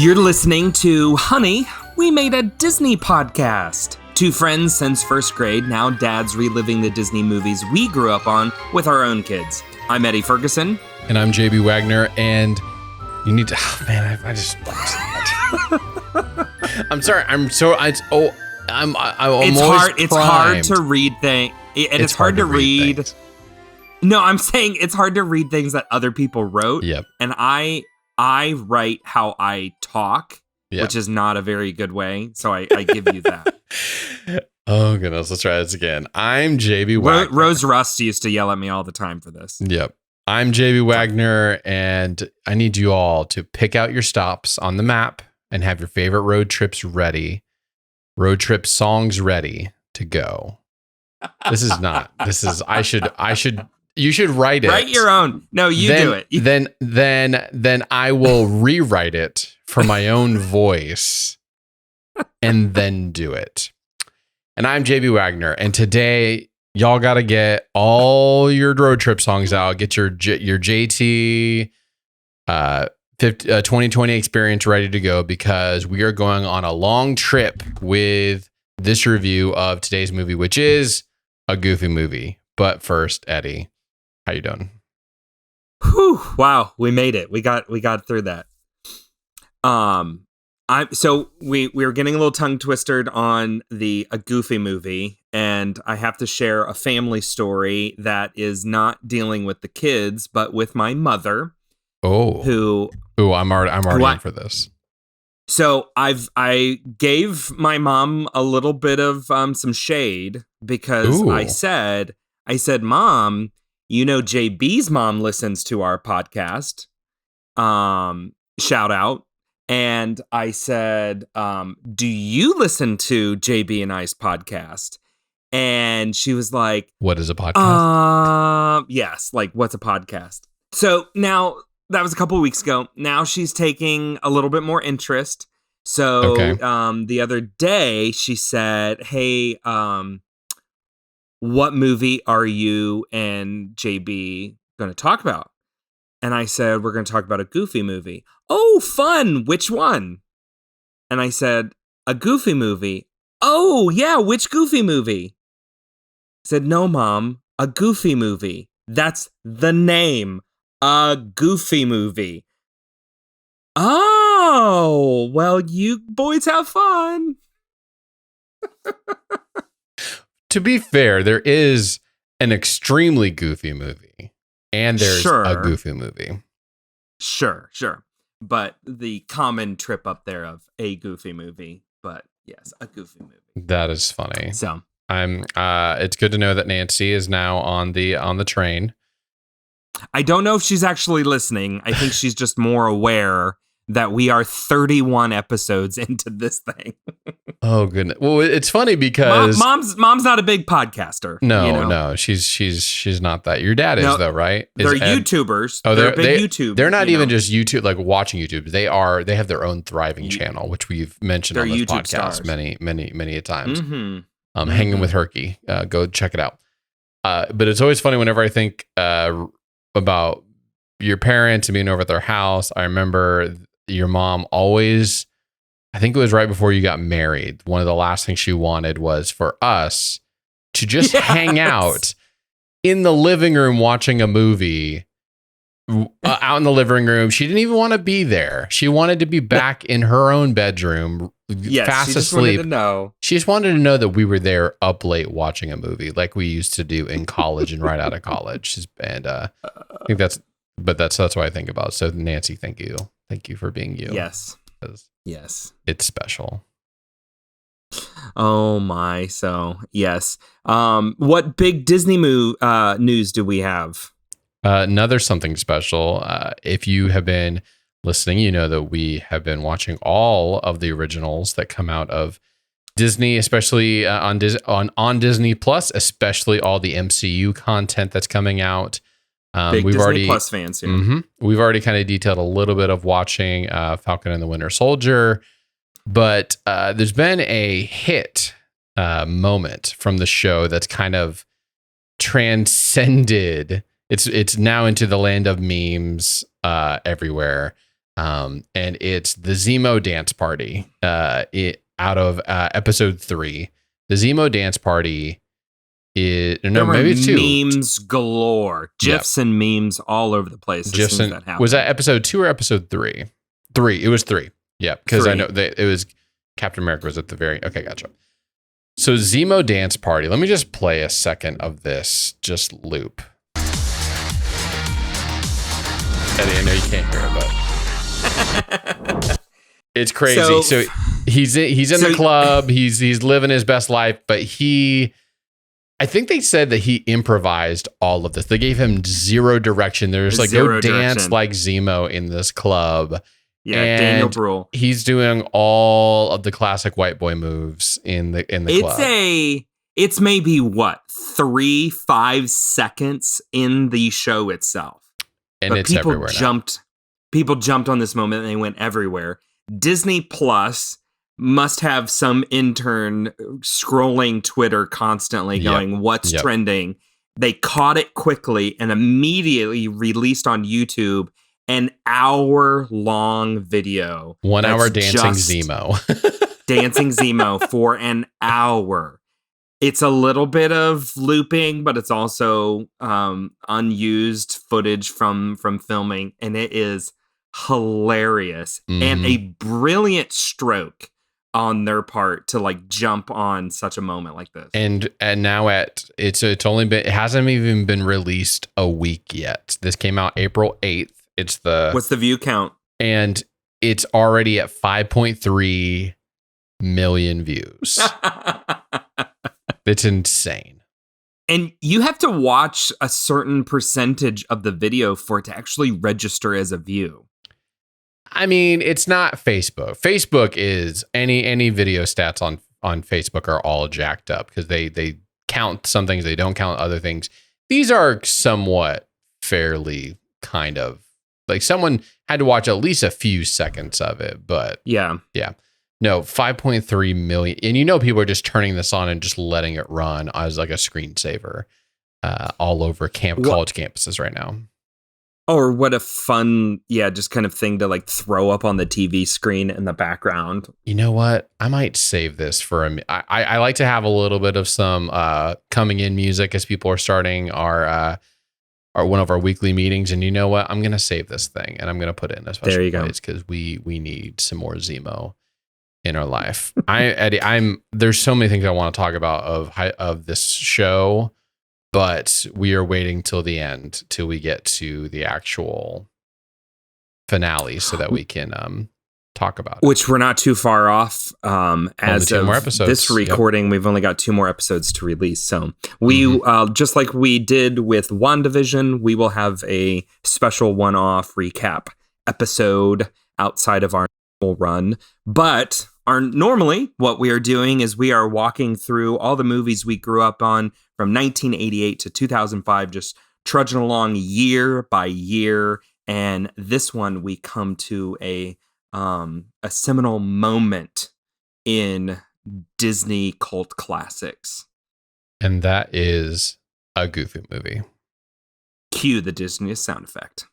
You're listening to Honey, We Made a Disney Podcast. Two friends since first grade, now dads reliving the Disney movies we grew up on with our own kids. I'm Eddie Ferguson. And I'm JB Wagner, and you need to, I just, I'm sorry, It's almost hard to read things. It's hard to read. No, I'm saying it's hard to read things that other people wrote. Yep. And I write how I talk, Yep. which is not a very good way. So I give you that. Oh, goodness. Let's try this again. I'm JB Wagner. Rose Rust used to yell at me all the time for this. Yep. I'm JB Wagner, and I need you all to pick out your stops on the map and have your favorite road trips ready. Road trip songs ready to go. You should write it. Write your own. No, do it. Then I will rewrite it for my own voice and then do it. And I'm JB Wagner, and today y'all got to get all your road trip songs out. Get your JT 2020 experience ready to go, because we are going on a long trip with this review of today's movie, which is a Goofy movie. But first, Eddie, how you doing? Whew, wow, we made it. We got through that. We were getting a little tongue twisted on a Goofy movie, and I have to share a family story that is not dealing with the kids, but with my mother. Oh, I'm already in for this. So I gave my mom a little bit of some shade, because I said, Mom, you know, JB's mom listens to our podcast. Shout out. And I said, do you listen to JB and I's podcast? And she was like, what is a podcast? Yes. Like, what's a podcast? So now that was a couple of weeks ago. Now she's taking a little bit more interest. So the other day she said, hey, what movie are you and JB going to talk about? And I said, we're going to talk about a Goofy movie. Oh, fun. Which one? And I said, a Goofy movie. Oh, yeah. Which Goofy movie? I said, no, Mom, a Goofy movie. That's the name. A Goofy movie. Oh, well, you boys have fun. To be fair, there is an extremely Goofy movie, and there's a Goofy movie. Sure. But the common trip up there of a Goofy movie, but yes, a Goofy movie. That is funny. So it's good to know that Nancy is now on the train. I don't know if she's actually listening. I think she's just more aware that we are 31 episodes into this thing. Oh goodness. Well, it's funny because mom's not a big podcaster. No, she's not that. Your dad is though, right? They're YouTubers. Oh, they're big YouTube. They're not even just YouTube, like watching YouTube. They have their own thriving channel, which we've mentioned on this YouTube podcast many a times. Mm-hmm. Hanging with Herky. Go check it out. But it's always funny whenever I think about your parents and being over at their house. I remember your mom always, I think it was right before you got married, one of the last things she wanted was for us to just hang out in the living room watching a movie out in the living room. She didn't even want to be there. She wanted to be back in her own bedroom, fast asleep. She just wanted to know that we were there up late watching a movie like we used to do in college and right out of college. And I think that's what I think about. So Nancy, thank you. Thank you for being you. Yes. It's special. Oh my. So yes. What big Disney news do we have? Another something special. If you have been listening, you know that we have been watching all of the originals that come out of Disney, especially on Disney Plus, especially all the MCU content that's coming out. Big we've Disney already Plus fans here. Mm-hmm, we've already kind of detailed a little bit of watching Falcon and the Winter Soldier, but there's been a hit moment from the show that's kind of transcended. It's now into the land of memes everywhere. And it's the Zemo dance party. Out of episode 3, the Zemo dance party is There were maybe it's 2. memes galore, gifs and memes all over the place. GIFs and, that happened. was that episode 2 or episode 3? 3. It was 3. Yeah, because I know it was Captain America was at the very. Okay, gotcha. So Zemo dance party. Let me just play a second of this. Just loop. Eddie, I know you can't hear it, but it's crazy. So he's in the club. He's living his best life, but I think they said that he improvised all of this. They gave him zero direction. There's like go dance like Zemo in this club. Yeah, and Daniel Bruhl. He's doing all of the classic white boy moves in the club. It's maybe 3-5 seconds in the show itself. And but it's everywhere now. People jumped on this moment and they went everywhere. Disney Plus must have some intern scrolling Twitter constantly going, what's trending? They caught it quickly and immediately released on YouTube an hour-long video. 1 hour dancing Zemo. Dancing Zemo for an hour. It's a little bit of looping, but it's also unused footage from filming, and it is hilarious and a brilliant stroke on their part to like jump on such a moment like this. And now it hasn't even been released a week yet. This came out April 8th. What's the view count? And it's already at 5.3 million views. It's insane. And you have to watch a certain percentage of the video for it to actually register as a view. I mean, it's not Facebook. Facebook is any video stats on Facebook are all jacked up because they count some things, they don't count other things. These are somewhat fairly kind of like someone had to watch at least a few seconds of it, but yeah. No, 5.3 million. And people are just turning this on and just letting it run as like a screensaver all over college campuses right now. Or what a fun, just kind of thing to like throw up on the TV screen in the background. You know what? I might save this for I like to have a little bit of some coming in music as people are starting our one of our weekly meetings. And you know what? I'm going to save this thing and I'm going to put it in a special place because we need some more Zemo in our life. Eddie, there's so many things I want to talk about of this show, but we are waiting till the end till we get to the actual finale so that we can talk about it. Which we're not too far off. As 2 more episodes. This recording, we've only got 2 more episodes to release. So we, just like we did with WandaVision, we will have a special one-off recap episode outside of our normal run. But normally what we are doing is we are walking through all the movies we grew up on from 1988 to 2005, just trudging along year by year. And this one, we come to a seminal moment in Disney cult classics. And that is a Goofy movie. Cue the Disney sound effect.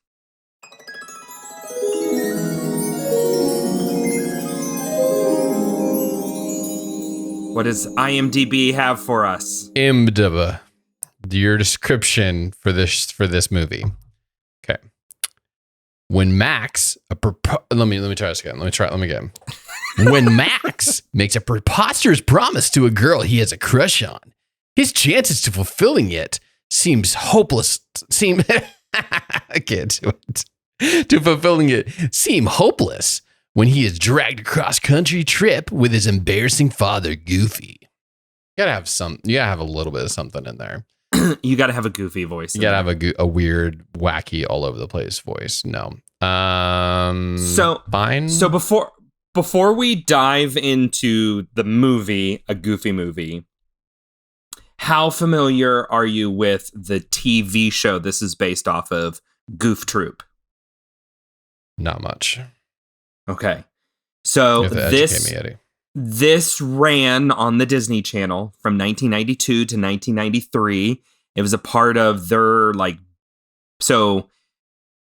What does IMDb have for us? IMDb, your description for this movie. Okay. When Max, let me try this again. Let me get him. When Max makes a preposterous promise to a girl he has a crush on, his chances to fulfilling it seems hopeless. I can't do it. To fulfilling it seem hopeless when he is dragged across country trip with his embarrassing father, Goofy. You gotta have a little bit of something in there. You gotta have a Goofy voice. You gotta have a weird, wacky, all over the place voice. No. So fine. So before we dive into the movie, a Goofy movie, how familiar are you with the TV show this is based off of, Goof Troop? Not much. Okay. So this ran on the Disney Channel from 1992 to 1993. It was a part of their so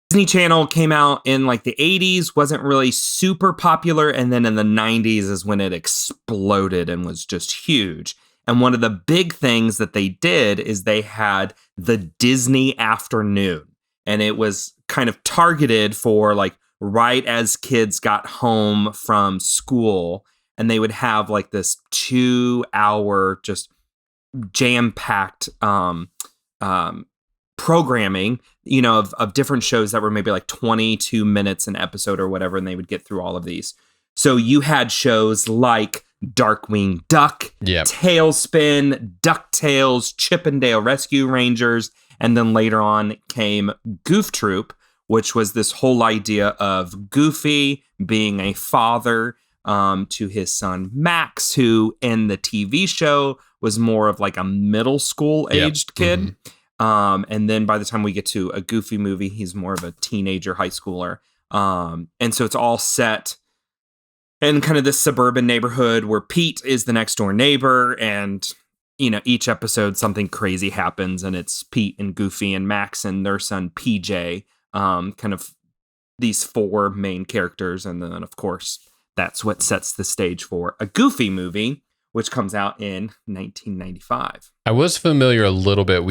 Disney Channel came out in like the 80s, wasn't really super popular. And then in the 90s is when it exploded and was just huge. And one of the big things that they did is they had the Disney afternoon. And it was kind of targeted for like right as kids got home from school. And they would have like this 2 hour just jam-packed programming, of different shows that were maybe like 22 minutes an episode or whatever, and they would get through all of these. So you had shows like Darkwing Duck, Tailspin, DuckTales, Chip 'n Dale Rescue Rangers, and then later on came Goof Troop, which was this whole idea of Goofy being a father to his son Max, who in the TV show was more of like a middle school aged kid. And then by the time we get to a Goofy movie, he's more of a teenager, high schooler. And so it's all set in kind of this suburban neighborhood where Pete is the next door neighbor. And, each episode, something crazy happens, and it's Pete and Goofy and Max and their son PJ, kind of these 4 main characters. And then, of course, that's what sets the stage for a Goofy movie, which comes out in 1995. I was familiar a little bit.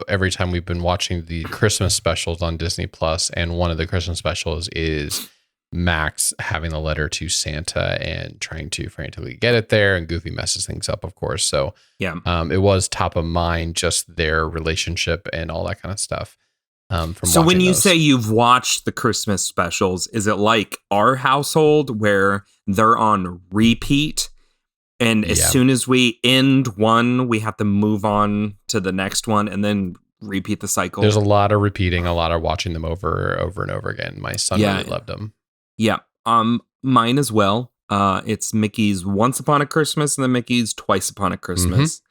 Every time we've been watching the Christmas specials on Disney Plus, and one of the Christmas specials is Max having a letter to Santa and trying to frantically get it there, and Goofy messes things up, of course. So it was top of mind, just their relationship and all that kind of stuff. So when you say you've watched the Christmas specials, is it like our household where they're on repeat? And as soon as we end one, we have to move on to the next one and then repeat the cycle. There's a lot of repeating, a lot of watching them over and over again. My son really loved them. Yeah. Mine as well. It's Mickey's Once Upon a Christmas and then Mickey's Twice Upon a Christmas.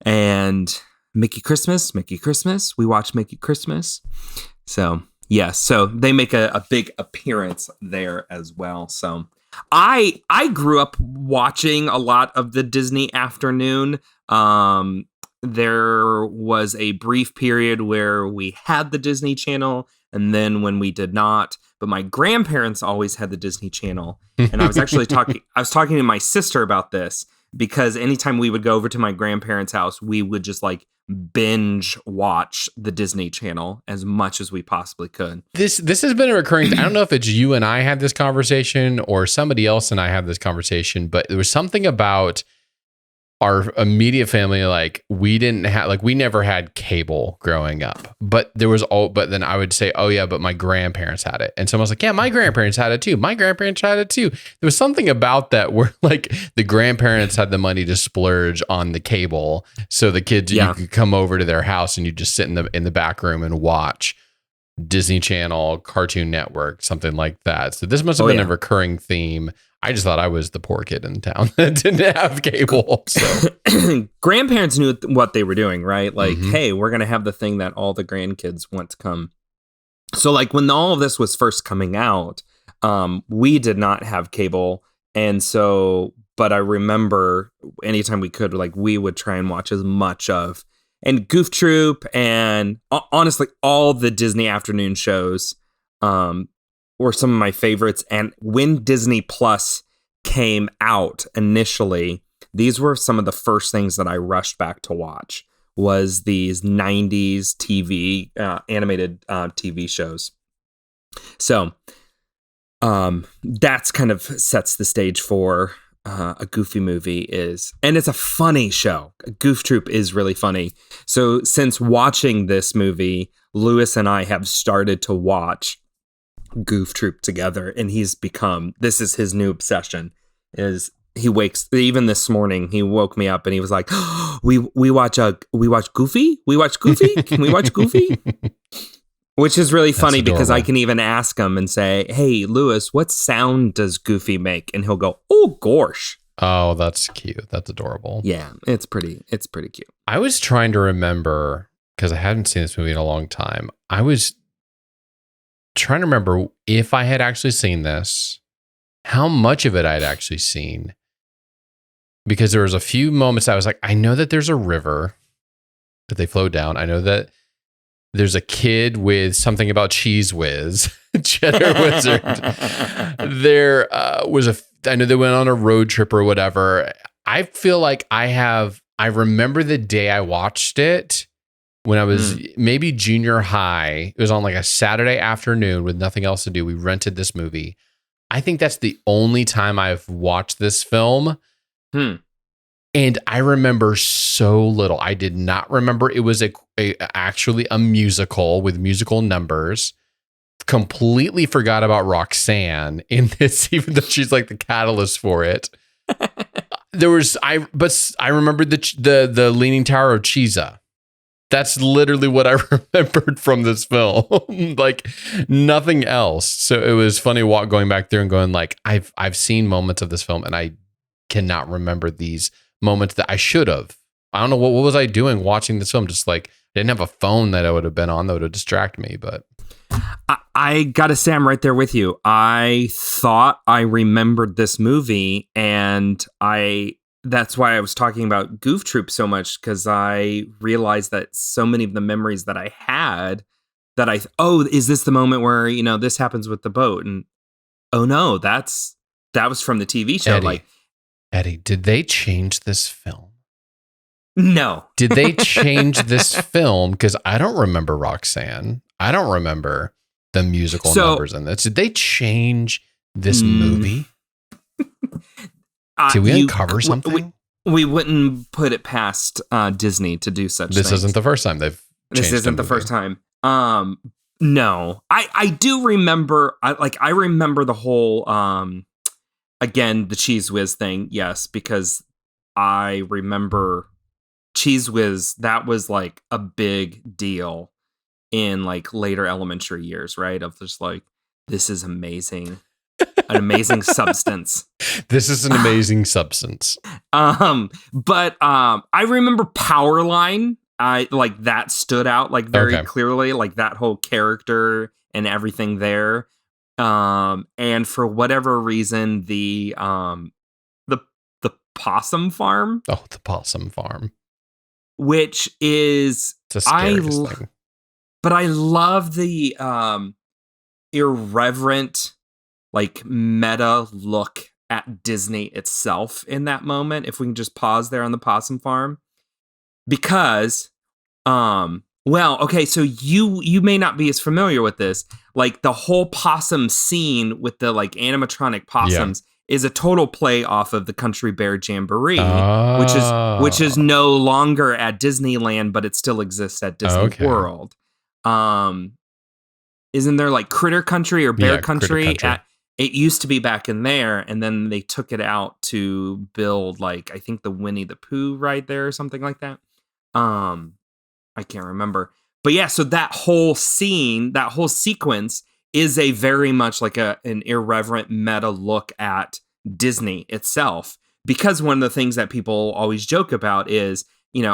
And Mickey Christmas. We watch Mickey Christmas. So, so they make a big appearance there as well. So I grew up watching a lot of the Disney afternoon. There was a brief period where we had the Disney Channel, and then when we did not. But my grandparents always had the Disney Channel, and I was actually talking to my sister about this, because anytime we would go over to my grandparents' house, we would just like binge watch the Disney Channel as much as we possibly could. This has been a recurring. I don't know if it's you and I had this conversation or somebody else and I had this conversation, but there was something about our immediate family. Like we never had cable growing up, but then I would say, oh yeah, but my grandparents had it. And someone was like, yeah, my grandparents had it too. There was something about that where like the grandparents had the money to splurge on the cable. So the kids, you could come over to their house and you just sit in the back room and watch Disney Channel, Cartoon Network, something like that. So this must have been a recurring theme. I just thought I was the poor kid in town that didn't have cable. So grandparents knew what they were doing, right? Like, hey, we're going to have the thing that all the grandkids want to come. So like when all of this was first coming out, we did not have cable. And so, but I remember anytime we could, like we would try and watch as much of, and Goof Troop and honestly, all the Disney afternoon shows, were some of my favorites. And when Disney Plus came out initially, these were some of the first things that I rushed back to watch, was these 90s TV, animated TV shows. So that's kind of sets the stage for a Goofy movie and it's a funny show. Goof Troop is really funny. So since watching this movie, Lewis and I have started to watch Goof Troop together, and this is his new obsession. Is he wakes, even this morning he woke me up and he was like, oh, we watch Goofy, can we watch Goofy? Which is really funny because I can even ask him and say, hey Lewis, what sound does Goofy make? And he'll go, oh gosh. Oh, that's cute. That's adorable. Yeah, it's pretty cute. I was trying to remember, because I hadn't seen this movie in a long time. I was trying to remember if I had actually seen this, how much of it I'd actually seen, because there was a few moments I was like, I know that there's a river that they flow down. I know that There's a kid with something about Cheese Whiz, Cheddar Wizard. There I know they went on a road trip or whatever. I feel like I remember the day I watched it when I was maybe junior high. It was on like a Saturday afternoon with nothing else to do. We rented this movie. I think that's the only time I've watched this film. And I remember so little. I did not remember it was actually a musical with musical numbers. Completely forgot about Roxanne in this, even though she's like the catalyst for it. But I remembered the Leaning Tower of Cheesa. That's literally what I remembered from this film. Like nothing else. So it was funny going back there and going like, I've seen moments of this film and I cannot remember these moments that I should have. I don't know what was I doing watching this film. Just like I didn't have a phone that I would have been on that would have distracted me. But I gotta say, I'm right there with you. I thought I remembered this movie, and that's why I was talking about Goof Troop so much, because I realized that so many of the memories that I had that is this the moment where, this happens with the boat? And oh no, that was from the TV show. Eddie, did they change this film? No. Did they change this film? Because I don't remember Roxanne. I don't remember the musical numbers in this. Did they change this movie? Did we uncover something? We wouldn't put it past Disney to do such things. This isn't the first time they've changed This isn't the first time. No. I do remember, I remember the whole, again, the Cheese Whiz thing, yes, because I remember Cheese Whiz, that was like a big deal in like later elementary years, right? Of just like, this is amazing. An amazing substance. This is an amazing substance. But I remember Powerline. I like that stood out like very clearly, like that whole character and everything there. And for whatever reason, the Possum Farm. Oh, the Possum Farm. Which is it's a scariest thing. But I love the irreverent, like meta look at Disney itself in that moment. If we can just pause there on the Possum Farm, because, so you may not be as familiar with this. Like the whole possum scene with the like animatronic possums is a total play off of the Country Bear Jamboree, which is no longer at Disneyland, but it still exists at Disney World. Isn't there like Critter Country or Bear Country? It used to be back in there, and then they took it out to build like I think the Winnie the Pooh ride there or something like that. I can't remember, but yeah. So that whole scene, that whole sequence is a very much like an irreverent meta look at Disney itself. Because one of the things that people always joke about is,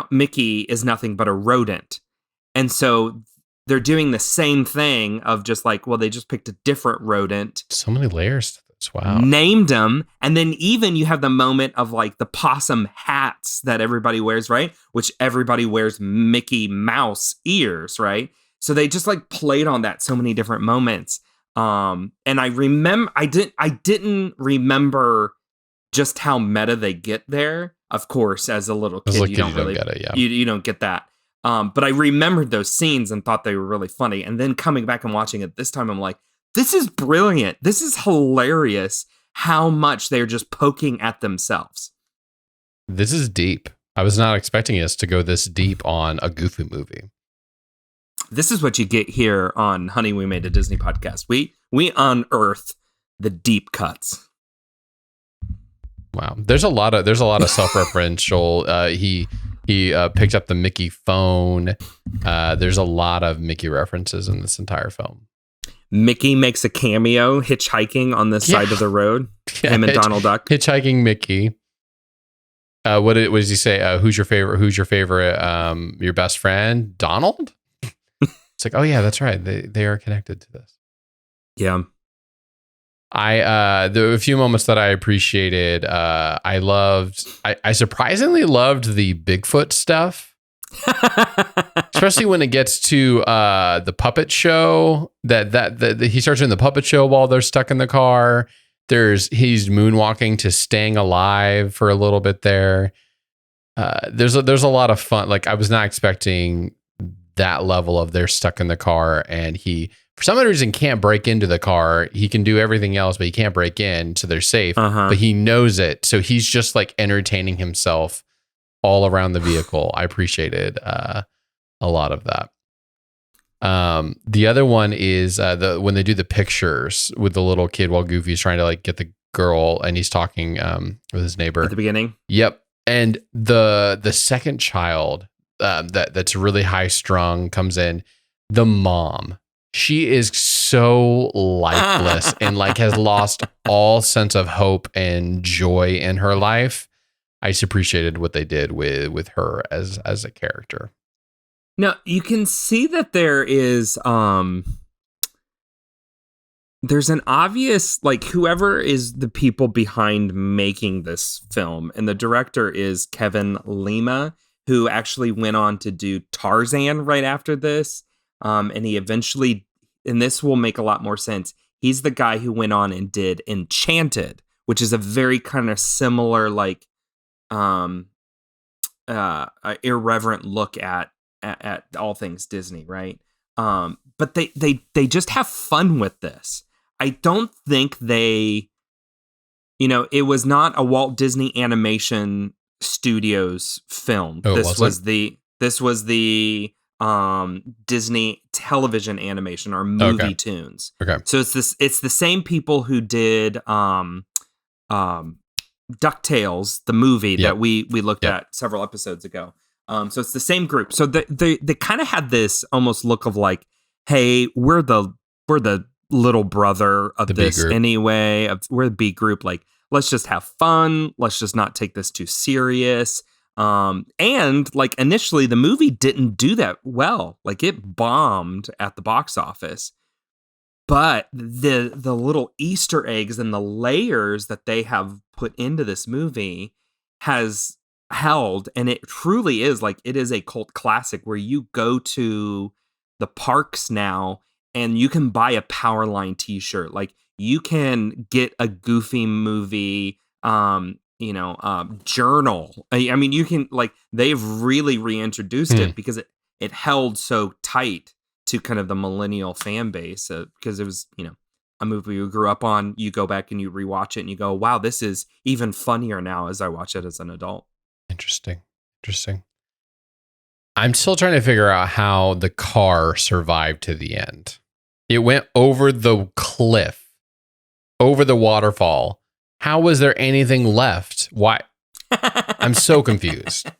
Mickey is nothing but a rodent, and so they're doing the same thing of just like, well, they just picked a different rodent. So many layers to this. Wow. Named them. And then even you have the moment of like the possum hats that everybody wears, right? Which everybody wears Mickey Mouse ears, right? So they just like played on that so many different moments. And I remember, I didn't remember just how meta they get there. Of course, as a little kid, you don't really get it. Yeah. You don't get that. But I remembered those scenes and thought they were really funny. And then coming back and watching it this time, I'm like, this is brilliant. This is hilarious how much they're just poking at themselves. This is deep. I was not expecting us to go this deep on a Goofy movie. This is what you get here on Honey, We Made a Disney Podcast. We unearth the deep cuts. Wow. There's a lot of self-referential. He picked up the Mickey phone. There's a lot of Mickey references in this entire film. Mickey makes a cameo hitchhiking on the side of the road. Him and Donald Duck. Hitchhiking Mickey. What does he say? Who's your favorite? Your best friend? Donald? It's like, oh yeah, that's right. They are connected to this. Yeah. There were a few moments that I appreciated. I surprisingly loved the Bigfoot stuff. Especially when it gets to the puppet show that he starts doing the puppet show while they're stuck in the car. He's moonwalking to Staying Alive for a little bit there. There's a lot of fun. Like I was not expecting that level of they're stuck in the car and he for some reason can't break into the car. He can do everything else, but he can't break in, so they're safe. But he knows it, so he's just like entertaining himself all around the vehicle. I appreciated a lot of that. The other one is when they do the pictures with the little kid while Goofy's trying to like get the girl and he's talking with his neighbor at the beginning. Yep. And the second child that's really high strung comes in. The mom, she is so lifeless and like has lost all sense of hope and joy in her life. I just appreciated what they did with her as a character. Now you can see that there is there's an obvious, like, whoever is the people behind making this film, and the director is Kevin Lima, who actually went on to do Tarzan right after this. And he eventually, and this will make a lot more sense, he's the guy who went on and did Enchanted, which is a very kind of similar, like, irreverent look at all things Disney, right? But they just have fun with this. I don't think it was not a Walt Disney Animation Studios film. Oh, this was the Disney television animation or movie tunes. Okay. So it's the same people who did DuckTales, the movie that we looked at several episodes ago. So it's the same group. So they kind of had this almost look of like, hey, we're the little brother of this anyway. We're the B group. Like, let's just have fun. Let's just not take this too serious. And like initially the movie didn't do that well. Like it bombed at the box office. But the little Easter eggs and the layers that they have put into this movie has held, and it truly is like, it is a cult classic where you go to the parks now and you can buy a Powerline t-shirt. Like you can get a Goofy movie, journal. I mean, you can, like, they've really reintroduced it because it held so tight to kind of the millennial fan base, because it was, a movie we grew up on. You go back and you rewatch it and you go, wow, this is even funnier now as I watch it as an adult. Interesting. I'm still trying to figure out how the car survived to the end. It went over the cliff, over the waterfall. How was there anything left? Why? I'm so confused.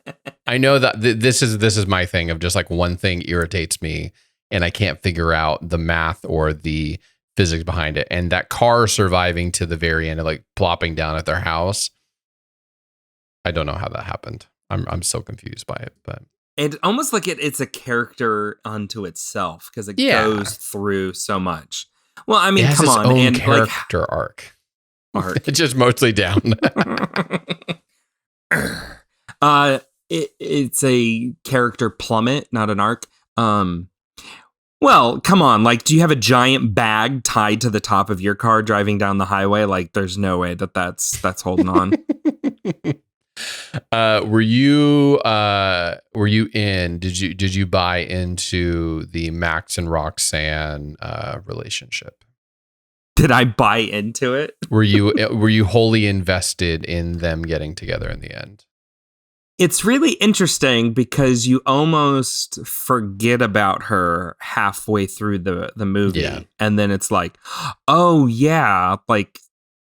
I know that this is my thing of just like one thing irritates me and I can't figure out the math or the physics behind it. And that car surviving to the very end, of like plopping down at their house. I don't know how that happened. I'm so confused by it, but it's almost like it's a character unto itself because it goes through so much. Well, I mean, it has come its on, own and character arc. It's just mostly down. It's a character plummet, not an arc. Well, come on. Like, do you have a giant bag tied to the top of your car driving down the highway? Like, there's no way that's holding on. Were you in? Did you buy into the Max and Roxanne relationship? Did I buy into it? Were you wholly invested in them getting together in the end? It's really interesting because you almost forget about her halfway through the movie. Yeah. And then it's like, oh yeah. Like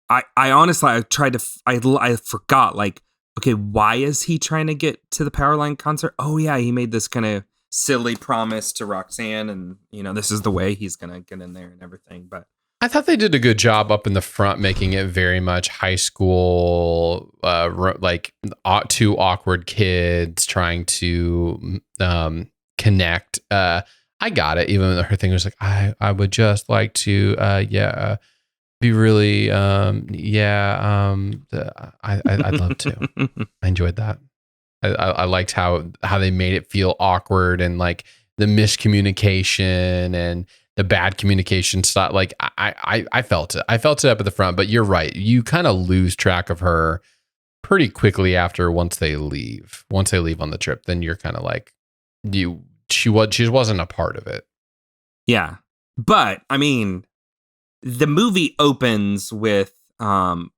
I honestly, I forgot, like, okay, why is he trying to get to the Powerline concert? Oh yeah, he made this kind of silly promise to Roxanne and, this is the way he's going to get in there and everything. But I thought they did a good job up in the front, making it very much high school, like two awkward kids trying to connect. I got it. Even though her thing was like, I would just like to, be really, I'd love to. I enjoyed that. I liked how they made it feel awkward, and like the miscommunication and the bad communication stuff. Like I felt it. I felt it up at the front. But you're right. You kind of lose track of her pretty quickly after once they leave. Once they leave on the trip, then you're kind of like she wasn't a part of it. Yeah. But I mean, the movie opens with one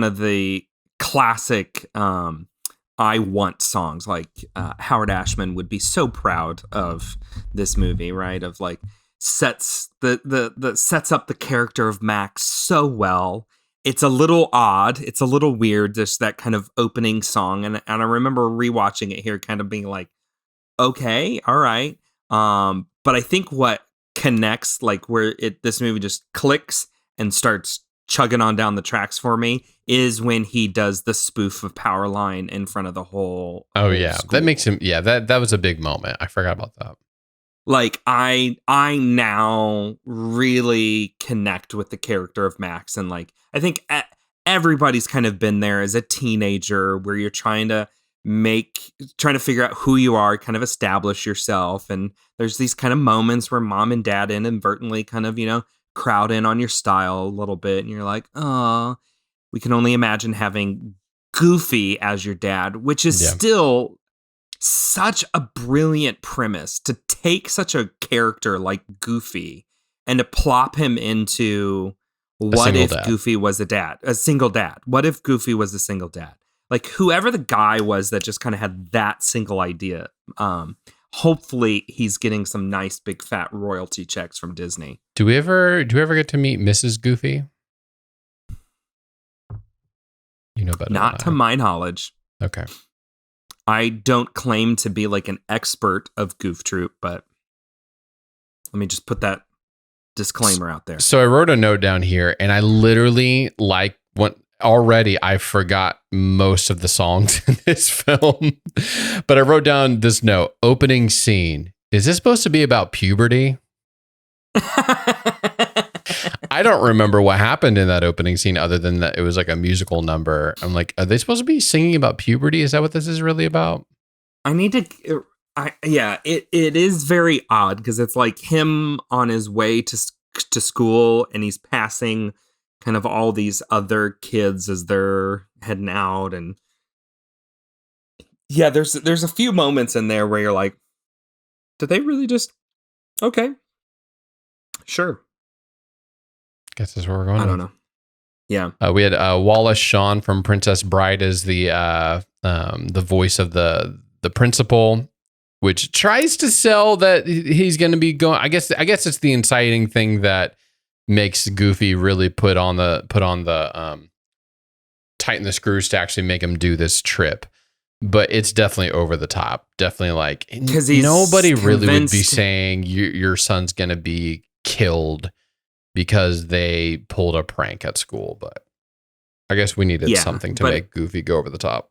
of the classic I Want songs. Like Howard Ashman would be so proud of this movie, right? Of like sets sets up the character of Max so well. It's a little odd. It's a little weird, just that kind of opening song. And I remember rewatching it here kind of being like, okay, all right. But I think what connects, like where this movie just clicks and starts chugging on down the tracks for me, is when he does the spoof of Powerline in front of the whole yeah, school. that makes him. Yeah, that was a big moment. I forgot about that. Like I now really connect with the character of Max, and like I think everybody's kind of been there as a teenager where you're trying to figure out who you are, kind of establish yourself, and there's these kind of moments where mom and dad inadvertently kind of, crowd in on your style a little bit, and you're like, oh, we can only imagine having Goofy as your dad, which is still such a brilliant premise, to take such a character like Goofy and to plop him into what if Goofy was a single dad? What if Goofy was a single dad? Like whoever the guy was that just kind of had that single idea. Hopefully he's getting some nice big fat royalty checks from Disney. Do we ever get to meet Mrs. Goofy? You know better. Not to my knowledge. Okay. I don't claim to be like an expert of Goof Troop, but let me just put that disclaimer out there. So I wrote a note down here, and I literally already I forgot most of the songs in this film, but I wrote down this note: opening scene. Is this supposed to be about puberty? I don't remember what happened in that opening scene other than that it was like a musical number. I'm like, are they supposed to be singing about puberty? Is that what this is really about? It is very odd because it's like him on his way to school, and he's passing kind of all these other kids as they're heading out, and yeah, there's a few moments in there where you're like, did they really just okay, sure. Guess that's where we're going. I don't know. Yeah, we had Wallace Shawn from Princess Bride as the voice of the principal, which tries to sell that he's going to be going. I guess it's the inciting thing that makes Goofy really put on the tighten the screws to actually make him do this trip. But it's definitely over the top. Definitely like, because nobody really would be saying your son's going to be killed because they pulled a prank at school. But I guess we needed something to make Goofy go over the top.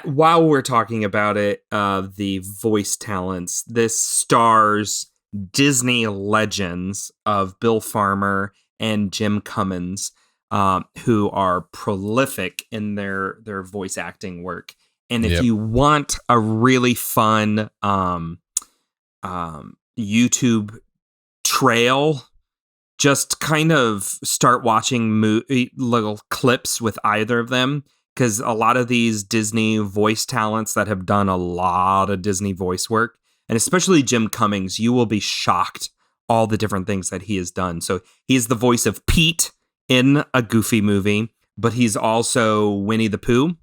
While we're talking about it, the voice talents, this stars Disney legends of Bill Farmer and Jim Cummins, who are prolific in their voice acting work. And if you want a really fun YouTube trail, just kind of start watching little clips with either of them, because a lot of these Disney voice talents that have done a lot of Disney voice work, and especially Jim Cummings, you will be shocked all the different things that he has done. So he's the voice of Pete in a Goofy movie, but he's also Winnie the Pooh.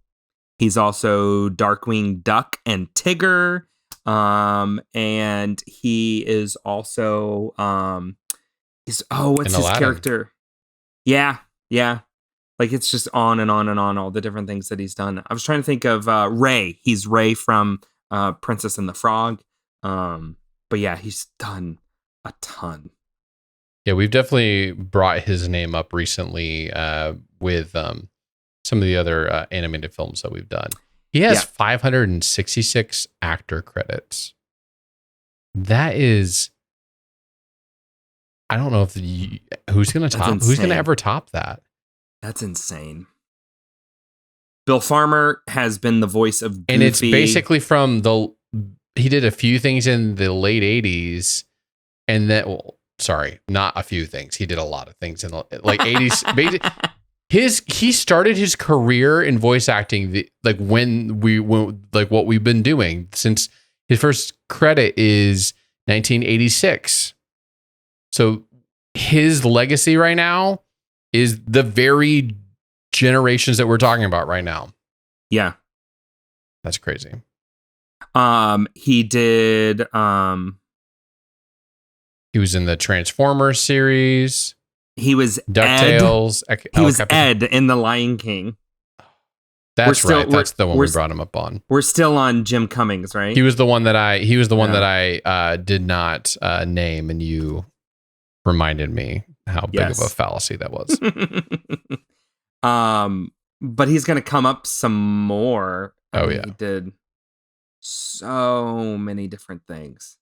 He's also Darkwing Duck and Tigger. And he is also what's his character? Yeah. Like it's just on and on and on, all the different things that he's done. I was trying to think of Ray. He's Ray from Princess and the Frog. But yeah, he's done a ton. Yeah, we've definitely brought his name up recently with some of the other animated films that we've done. He has 566 actor credits. That is, I don't know if who's going to ever top that. That's insane. Bill Farmer has been the voice of Goofy. And it's basically from he did a few things in the late 80s, and then, well, sorry, not a few things. He did a lot of things in the like 80s. He started his career in voice acting what we've been doing since his first credit is 1986. So his legacy right now is the very generations that we're talking about right now. Yeah. That's crazy. He did he was in the Transformers series. He was DuckTales. Ed. He was Ed in The Lion King. That's right. That's the one we brought him up on. We're still on Jim Cummings, right? He was the one that I did not name, and you reminded me how big of a fallacy that was. But he's going to come up some more. Yeah. He did so many different things.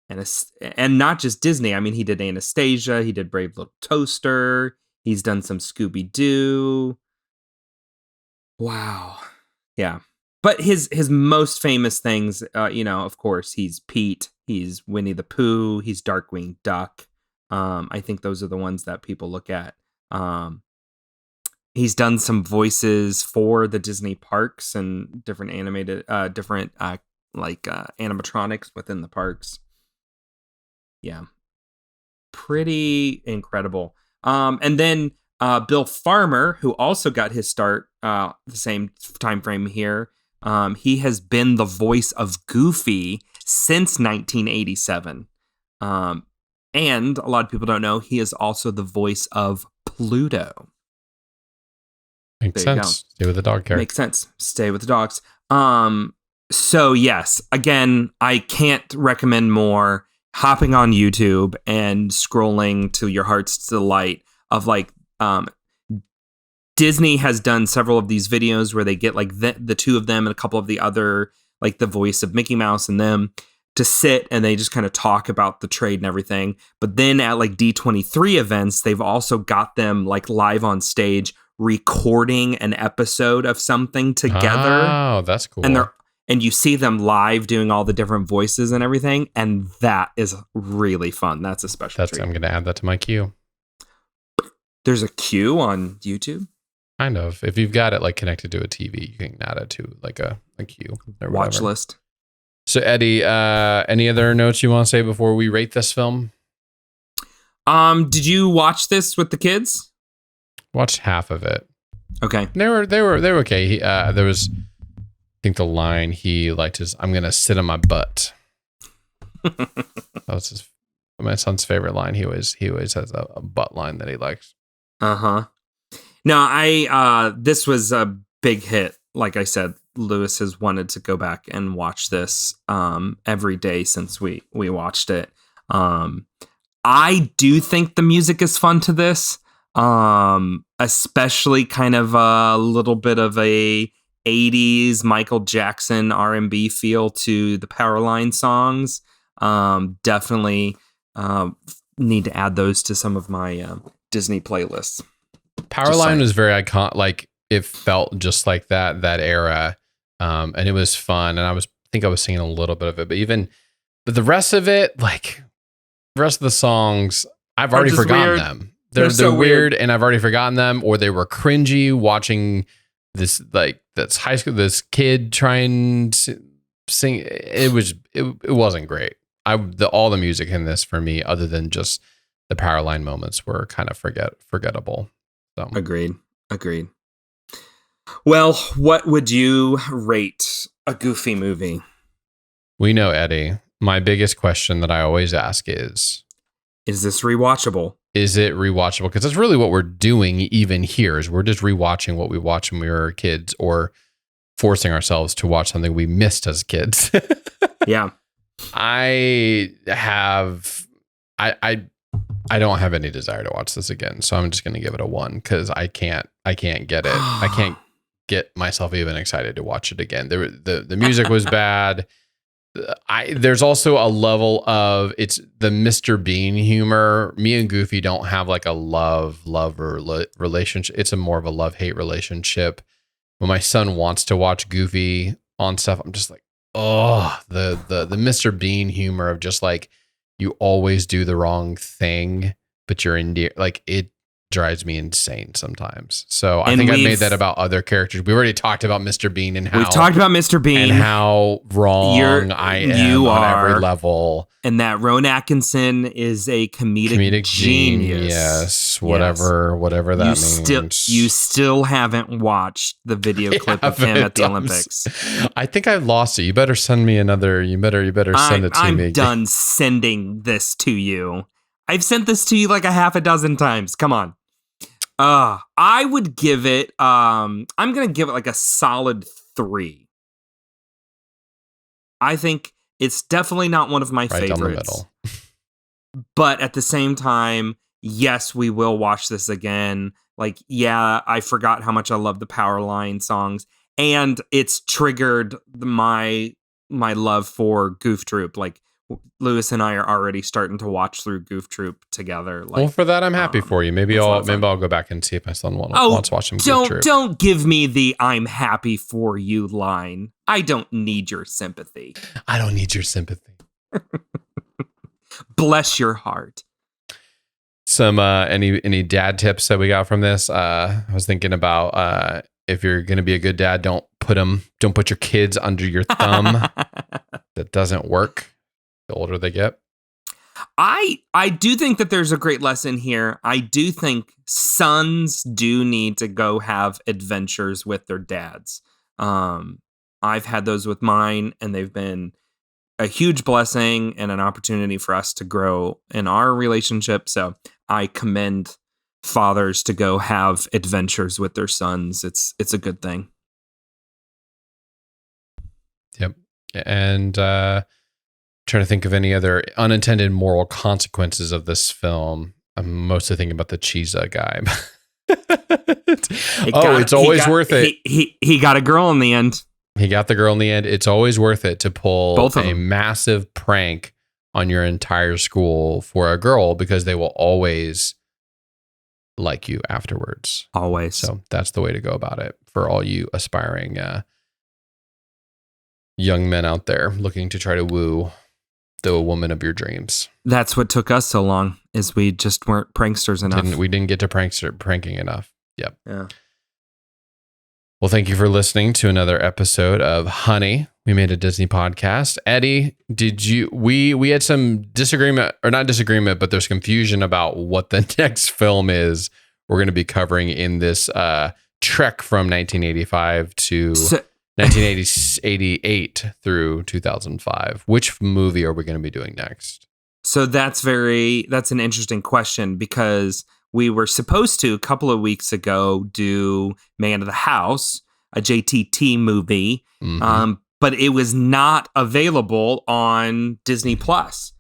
And not just Disney. I mean, he did Anastasia. He did Brave Little Toaster. He's done some Scooby-Doo. Wow. Yeah. But his most famous things, of course, he's Pete. He's Winnie the Pooh. He's Darkwing Duck. I think those are the ones that people look at. He's done some voices for the Disney parks and different animatronics within the parks. Yeah. Pretty incredible. And then Bill Farmer, who also got his start the same time frame here, he has been the voice of Goofy since 1987. And a lot of people don't know, he is also the voice of Pluto. Makes sense. Stay with the dog character. Makes sense. Stay with the dogs. So yes, again, I can't recommend more hopping on YouTube and scrolling to your heart's delight of Disney has done several of these videos where they get like the two of them and a couple of the other, like the voice of Mickey Mouse and them, to sit and they just kind of talk about the trade and everything. But then at like D23 events, they've also got them like live on stage recording an episode of something together. Oh, that's cool. And you see them live doing all the different voices and everything, and that is really fun. That's a special treat. I'm going to add that to my queue. There's a queue on YouTube? Kind of. If you've got it like connected to a TV, you can add it to like a queue. Or watch whatever. List. So Eddie, any other notes you want to say before we rate this film? Did you watch this with the kids? Watched half of it. Okay. They were okay. There was, I think the line he liked is, "I'm gonna sit on my butt." That was my son's favorite line. He always has a butt line that he likes. No, I this was a big hit. Like I said, Lewis has wanted to go back and watch this every day since we watched it. I do think the music is fun to this, especially kind of a little bit of a 80s Michael Jackson R&B feel to the Powerline songs. Definitely need to add those to some of my Disney playlists. Powerline was very iconic. Like it felt just like that era, and it was fun. And I think I was singing a little bit of it, but the rest of it, like the rest of the songs, I've already forgotten them. They're so weird, and I've already forgotten them, or they were cringy watching this high school, this kid trying to sing. It wasn't great. All the music in this for me, other than just the Powerline moments, were kind of forgettable. So. Agreed. Well, what would you rate a Goofy movie? We know, Eddie, my biggest question that I always ask is this rewatchable? Is it rewatchable? Because that's really what we're doing even here, is we're just rewatching what we watched when we were kids, or forcing ourselves to watch something we missed as kids. Yeah. I don't have any desire to watch this again, so I'm just going to give it a 1 because I can't get it. I can't get myself even excited to watch it again. The music was bad. There's also a level of it's the Mr. Bean humor. Me and Goofy don't have like a love relationship. It's more of a love-hate relationship. when my son wants to watch Goofy on stuff, I'm just like, oh, the Mr. Bean humor of just like, you always do the wrong thing, but you're like, it drives me insane sometimes. So I think I've made that about other characters. We've already talked about Mr. Bean and how we've talked about Mr. Bean and how wrong I am on every level. And that Rowan Atkinson is a comedic genius. Yes, whatever that means. You still haven't watched the video clip of him at the Olympics. I think I lost it. You better send me another. You better send it to me. I'm done sending this to you. I've sent this to you like a half a dozen times. Come on. I would give it, I'm going to give it like a solid 3. I think it's definitely not one of my favorites. Down the middle. But at the same time, yes, we will watch this again. Like, yeah, I forgot how much I love the Powerline songs. And it's triggered my love for Goof Troop. Like, Lewis and I are already starting to watch through Goof Troop together. Like, well, for that, I'm happy for you. Maybe I'll go back and see if my son wants to watch some Goof Troop. Don't give me the "I'm happy for you" line. I don't need your sympathy. I don't need your sympathy. Bless your heart. Some any dad tips that we got from this? I was thinking about if you're going to be a good dad, don't put your kids under your thumb. That doesn't work. The older they get. I do think that there's a great lesson here. I do think sons do need to go have adventures with their dads. I've had those with mine, and they've been a huge blessing and an opportunity for us to grow in our relationship. So I commend fathers to go have adventures with their sons. It's a good thing. Yep. And trying to think of any other unintended moral consequences of this film. I'm mostly thinking about the Chiza guy. It's always worth it. He got a girl in the end. He got the girl in the end. It's always worth it to pull a massive prank on your entire school for a girl, because they will always like you afterwards. Always. So that's the way to go about it for all you aspiring young men out there looking to try to woo the woman of your dreams. That's what took us so long, is we just weren't pranksters enough. We didn't get to pranking enough. Yep. Yeah. Well, thank you for listening to another episode of Honey, We Made a Disney Podcast. Eddie, we had some disagreement, or not disagreement, but there's confusion about what the next film is we're going to be covering in this trek from 1985 to 1988 through 2005. Which movie are we going to be doing next? So that's an interesting question, because we were supposed to, a couple of weeks ago, do Man of the House, a JTT movie, but it was not available on Disney Plus.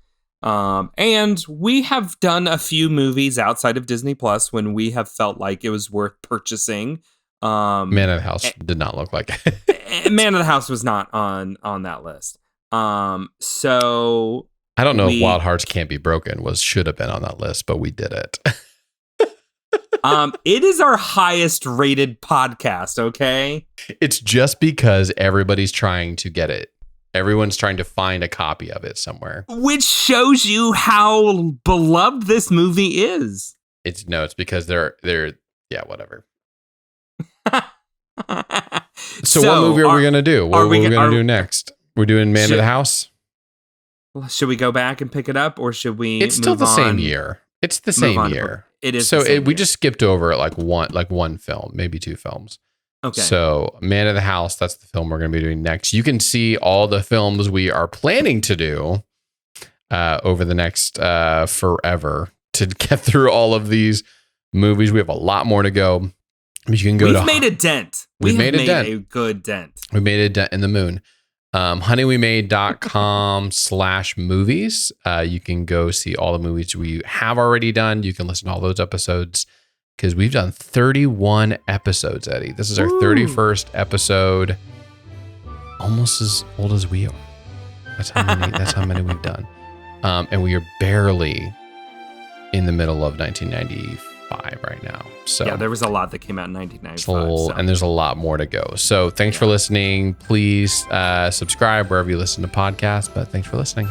And we have done a few movies outside of Disney Plus when we have felt like it was worth purchasing. Man of the House did not look like it. Man of the House was not on that list. So I don't know if Wild Hearts Can't Be Broken should have been on that list, but we did it. It is our highest rated podcast, okay? It's just because everybody's trying to get it. Everyone's trying to find a copy of it somewhere. Which shows you how beloved this movie is. It's because they're yeah, whatever. So what movie are we going to do? What are we going to do next? We're doing Man of the House? Should we go back and pick it up, or should we It's still the same year. It's the same year. It is. So we just skipped over one film, maybe 2 films. Okay. So Man of the House, that's the film we're going to be doing next. You can see all the films we are planning to do over the next forever to get through all of these movies. We have a lot more to go. You can go. We've made a dent. We've made a good dent. We made a dent in the moon. honeywemade.com/movies. You can go see all the movies we have already done. You can listen to all those episodes, because we've done 31 episodes, Eddie. This is our 31st episode. Almost as old as we are. That's how many we've done. And we are barely in the middle of 1990. right now. So yeah, there was a lot that came out in 1995. So. and there's a lot more to go. So thanks for listening. Please subscribe wherever you listen to podcasts, but thanks for listening.